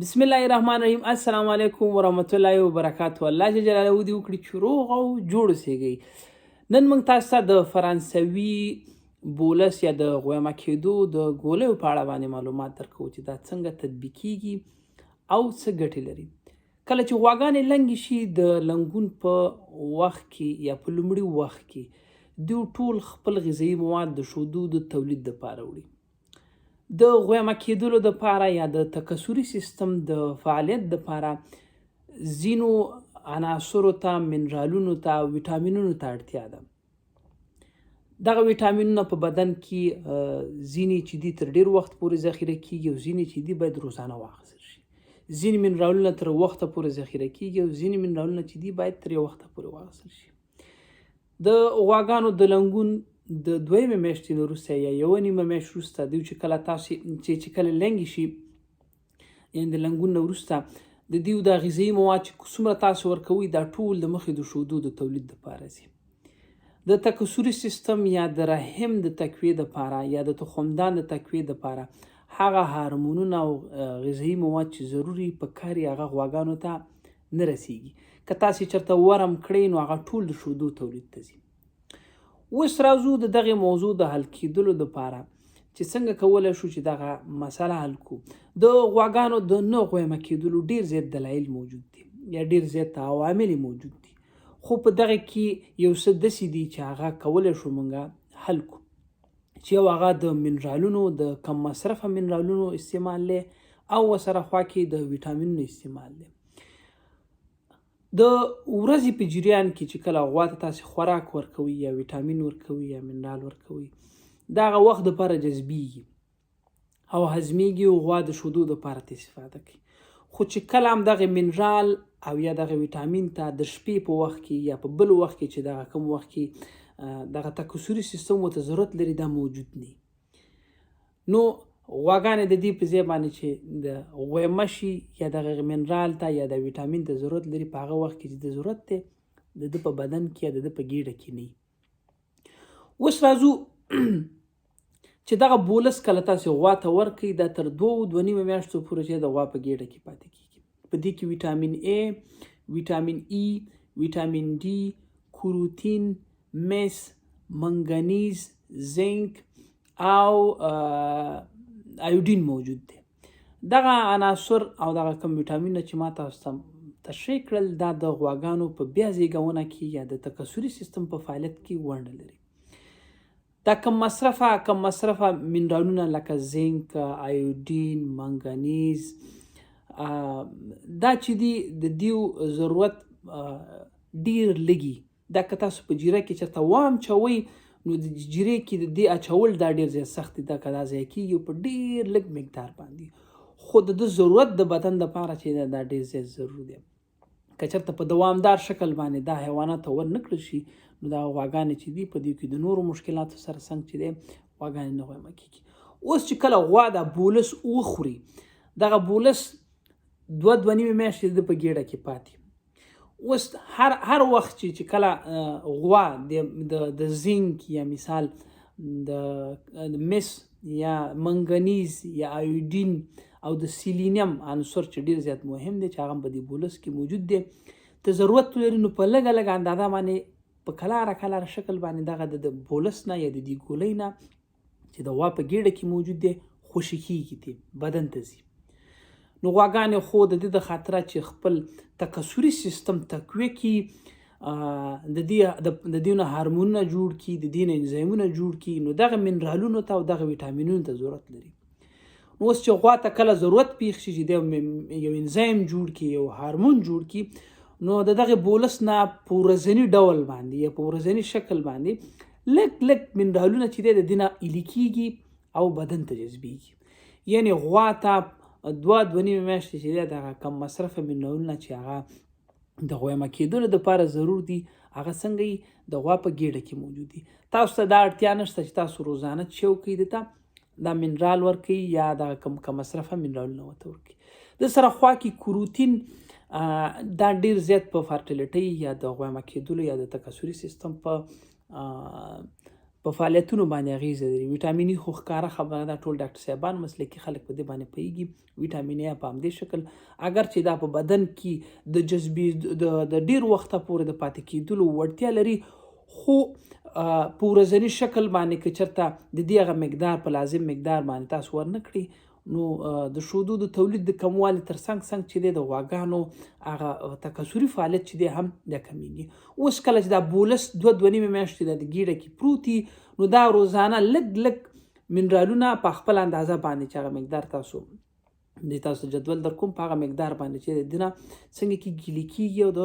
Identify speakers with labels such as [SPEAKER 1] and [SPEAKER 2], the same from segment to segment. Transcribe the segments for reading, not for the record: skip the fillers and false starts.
[SPEAKER 1] بسم الله الرحمن الرحیم. السلام علیکم ورحمت الله وبرکاتو. الله جل جلاله دې وکړي چې روغ او جوړ اوسېږئ. نن موږ تاسو ته د فرانسوي بولس یا د غویمه کېدو د ګولیو په اړه باندې معلومات درکوو چې دا څنګه تطبیقیږي او څه ګټې لري. کله چې غواګانې لنګې شي د لنګون په وخت کې یا په لومړي وخت کې دوی ټول خپل غذایي مواد د شیدو د تولید دپاره وړي. د غویمه کېدلو دپاره یا د تکثري سیستم د فعالیت دپاره ځینو عناصرو ته، منرالونو ته او ویټامینونو ته اړتیا ده. دغه ویټامینونه په بدن کې ځینې چې دي تر ډېر وخت پورې ذخیره کیږي او ځینې چې دي باید روزانه واخیستل شي. ځینې منرالونه تر وخته پورې ذخیره کیږي او ځینې منرالونه چې دي باید تر یو وخته پورې واخیستل شي. د غواګانو د لنګون د دویمې میاشتې نه وروسته یا یوه نیمه میاشت وروسته دوی چې کله تاسې چې کله لنګې شي، یعنې د لنګون نه وروسته د دوی دا غذایي مواد چې څومره تاسو ورکوئ دا ټول د مخې د شیدو د تولید دپاره ځي. د تکثري سیستم یا د رحم د تقویې دپاره یا د تخمدان د تقویې دپاره هغه هارمونونه او غذایي مواد چې ضروري په کار یې هغه غواګانو ته نه رسیږي. که تاسې چېرته ورم کړئ نو هغه ټول د شیدو تولید ته ځي. اوس راځو د دغې موضوع د حل کېدلو دپاره چې څنګه کولی شو چې دغه مسله حل کړو. د غواګانو د نه غویمه کېدلو ډېر زیات دلایل موجود دي یا ډېر زیات عوامل موجود دي، خو په دغه کې یو څه داسې دي چې هغه کولی شو موږ حل کړو، چې یو هغه د منرالونو د کم مصرفه منرالونو استعمال دی او ورسره خوا کې د ویټامینونو استعمال دی. د ورځې په جریان کې چې کله غوا ته تاسې خوراک ورکوئ یا ویټامین ورکوئ یا منرال ورکوئ، د هغه وخت دپاره جذبیږي او هضمیږي او غوا د شیدو دپاره ته استفاده کوي. خو چې کله هم دغه منرال او یا دغه ویټامین ته د شپې په وخت کې یا په بل وخت کې چې دغه کوم وخت کې دغه تکثري سیستم ورته ضرورت لري دا موجود نه، نو غواګانې د دې په ځای باندې چې د غویمه شي یا دغه منرال ته یا د ویټامین ته ضرورت لري په هغه وخت کې چې د ضرورت دی د ده په بدن کې یا د ده په ګېډه کې نه. اوس راځو چې دغه بولس کله تاسې غوا ته ورکړئ دا تر 2 نیمه میاشتو پورې چې د غوا په ګېډه کې پاتې کېږي. په دې کې ویټامین A، ویټامین E، ویټامین D، کروتین، مس، منګنیز، زنک او ایوډین موجود دی. دغه عناصر او دغه کم ویټامینونه چې ما تاسو ته تشریح کړل دا د غواګانو په بیا زیږونه کې یا د تکثري سیستم په فعالیت کې ونډه لري. دا کم مصرفه منرالونه لکه زنک، ایوډین، منګنیز دا چې دي د دیو ضرورت ډیر لږي. دا که تاسو په جیره کې چېرته واچوئ نو د جیرې کې د دې اچول دا ډېر زیات سخت دي. دا که دا ضایع کېږي په ډېر لږ مقدار باندې، خو د ده ضرورت د بدن دپاره چې دا ډېر زیات ضروري دی. که چېرته په دوامدار شکل باندې دا حیوانات ته ور نه کړل شي نو دا غواګانې چې دي په دې کې د نورو مشکلاتو سره څنګ چې دی غواګانې نه غویمه کېږي. اوس چې کله غوا دا بولس وخوري، دغه بولس 2 نیمې میاشتې د په ګېډه کې پاتې. اوس هر وخت چې کله غوا د زنک یا مثال د مس یا منګنیز یا ایوډین او د سیلینیم عنصر چې ډېر زیات مهم دی چې هغه په دې بولس کې موجود دی، ته ضرورت لري نو په لږه لږه اندازه باندې په کلاره شکل باندې دغه د بولس نه یا د دې ګولۍ نه چې د غوا په ګېډه کې موجود دی خوشې کېږي، دی بدن ته ځي. نو غواګانې خو د دې د خاطره چې خپل تکثري سیستم تقویه کړي، د دې نه هارمونونه جوړ کړي، د دې نه انزایمونه جوړ کړي، نو دغه منرالونو ته او دغه ویټامینونو ته ضرورت لري. نو اوس چې غوا ته کله ضرورت پېښ شي چې یو انزایم جوړ کړي، یو هارمون جوړ کړي، نو د دغه بولس نه په ورځني ډول باندې یا په ورځني شکل باندې لږ منرالونه چې دی د دې نه ایلې کېږي او بدن ته جذبېږي. یعنې غوا ته 2 نیمې میاشتې چې دی دغه کم مصرفه منرالونه چې هغه د غویمه کېدلو دپاره ضرور دي هغه څنګه یې د غوا په ګېډه کې موجود دي. تاسو ته دا اړتیا نشته چې تاسو روزانه څه وکړئ ده ته دا منرال ورکوي یا دغه کم مصرفه منرالونه ورته ورکوي. د سره خوا کې کروتین دا ډېر زیات په فرټیلیټۍ یا د غویمه کېدلو یا د تکثري سیستم په په فعالیتونو باندې اغیزه لري. ویټامین ای خو ښکاره خبره ده، ټول ډاکټر صاحبان مسلکي خلک په دې باندې پوهیږي. ویټامین ای په همدې شکل اگر چې دا په بدن کې د جذبې د ډیر وخته پورې د پاتې کېدلو وړتیا لري، خو په ورځني شکل باندې که چېرته د دې هغه مقدار په لازم مقدار باندې تاسو ورنه کړئ، نو د شودو د تولید د کموالي تر څنګ چې دی د غواګانو هغه تکثري فعالیت چې دی هم دا کمیږي. اوس کله چې دا بولس 2.5 میاشتې د ګیډه کې پروت وي، نو دا روزانه لږ منرالونه په خپل اندازه باندې چې هغه مقدار تاسو جدول در کوم په هغه مقدار باندې چې دنه څنګه کې ګیلې کېږي او د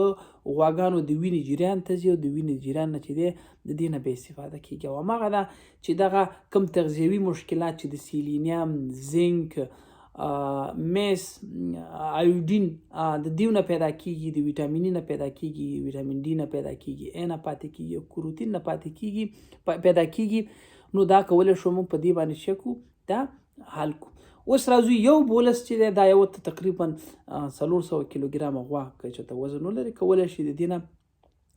[SPEAKER 1] غواګانو د وینې جریان ته ځي او د وینې جریان نه چې دی د دې نه به استفاده کېږي. او هماغه ده چې دغه کم تغذیوي مشکلات چې د سیلینیم، زنک، میس، ایودین د دیو نه پیدا کېږي، د ویټامین نه پیدا کېږي، ویټامین ډي نه پیدا کېږي، ای نه پاتې کېږي، کروتین نه پیدا کېږي، نو دا کولی شو موږ په دې باندې شکو دا حل کو. اوس راځو یو بولس چې دی دا یو تقریبا 400 کیلوګرامه غوا که چېرته وزن ولري کولی شي د دې نه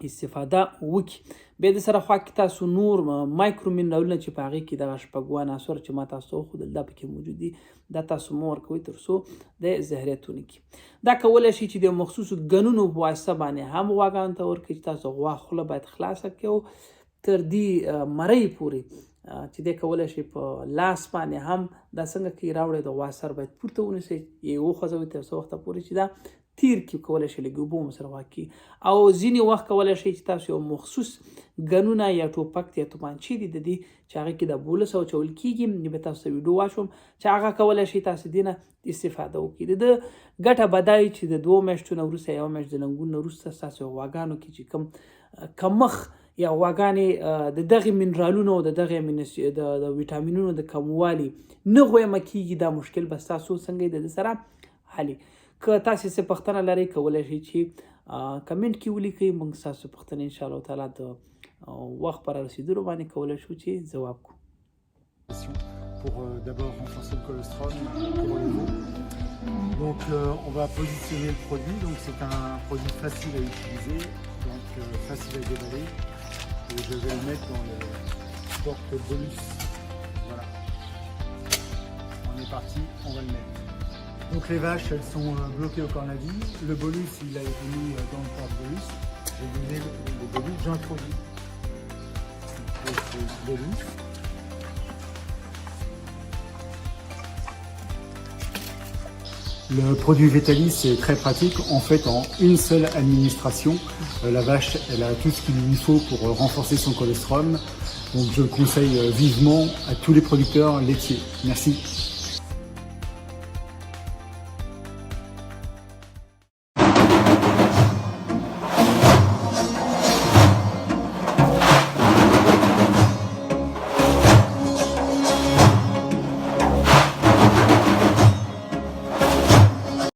[SPEAKER 1] استفاده وکړي. بیا د سره خوا کې تاسو نور مایکرو منرالونه چې په هغې کې دغه شپږ عناصر چې ما تاسو ته وښودل دا پکې موجود دي، دا تاسو مه ورکوئ تر څو د زهریتونه کړي. دا کولی شي چې د مخصوصو ګنونو په واسطه باندې هم غواګانو ته ورکړي چې تاسو غوا خوله باید خلاصه کړئ او تر دې مرۍ پورې چې دی کولی شي په لاس باندې هم دا څنګه کې راوړی د غوا سر باید پورته ونیسئ، یې وخوځوئ تر څو وخته پورې چې دا تیر کې کولی شي لږ اوبه هم سره واقعي. او ځینې وخت کولی شي چې تاسو یو مخصوص ګنونه یا ټوپک یا توپانچې دي د دې چې هغې کې د بولس اچول کېږي، بیا تاسو ته ویډیو واچوم چې هغه کولی شي تاسو دې نه استفاده وکړي. د ده ګټه به دا وي چې د 2 میاشتو نه وروسته، 1 میاشت د لنګون نه وروسته ستاسو غواګانو کې چې کوم کمښت یا غواګانې د دغې منرالونو او د دغې د ویټامینونو د کموالي نه غویمه کېږي، دا مشکل به ستاسو څنګه د ده سره حلي. که تاسې څه پوښتنه لرئ کولی شئ چې کمنټ کې ولیکئ، موږ ستاسو پوښتنې انشاءالله تعالی د وخت په رارسېدلو باندې کولی شو چې ځواب کړو.
[SPEAKER 2] Pour d'abord renforcer le cholestérol pour le veau. Donc on va positionner le produit, donc c'est un produit facile à utiliser, donc facile à déballer, et je vais le mettre dans le porte-bolus. Voilà, on est parti, on va le mettre. Donc les vaches, elles sont bloquées au cornavis, le bolus il a été mis dans le porte-bolus, je vais donner le bolus, j'introduis le bolus. Le produit Vetalis est très pratique. En fait, en une seule administration, la vache, elle a tout ce qu'il lui faut pour renforcer son cholestérol. Donc, je le conseille vivement à tous les producteurs laitiers. Merci.